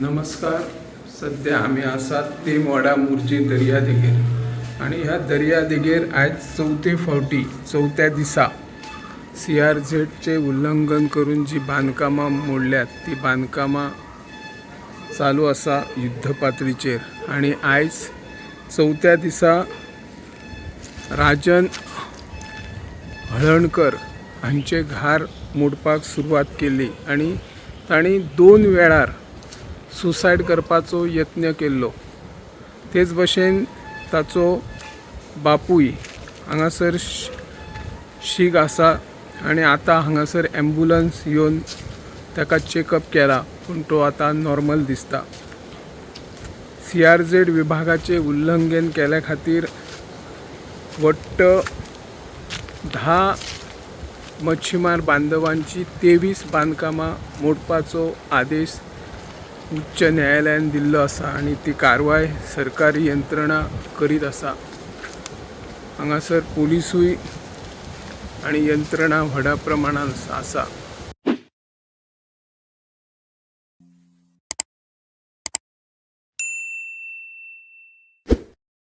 नमस्कार. सध्या आम्ही आसात ते मोडा मुर्जी दर्या देगेर आणि ह्या दर्या देगेर आज चौथ्या दिसा CRZचे उल्लंघन करून जी बांधकामां मोडल्यात ती बांधकामां चालू आसा युद्ध पातळीचेर. आणि आज चौथ्या दिसा राजन हळणकर हांचे घर मोडपाक सुरवात केली आणि तांणी 2 वेळार सुसायड करपाचो यत्न केल्लो. तेच भशेन ताचो बापूय हांगासर शीक आसा आणि आता हांगासर ॲम्ब्युलन्स येवन ताका चेकअप केला, पूण तो आता नॉर्मल दिसता. CRZ विभागाचे उल्लंघन केल्या खातीर वट्ट 10 मच्छीमार बांधवांची 23 बांधकामां मोडपाचो आदेश उच्च न्यायालयान दिल्लो आसा आणि ती कारवाय सरकारी यंत्रणा करीत आसा. हांगासर पोलिसूय आणि यंत्रणा व्हडा प्रमाणात आसा.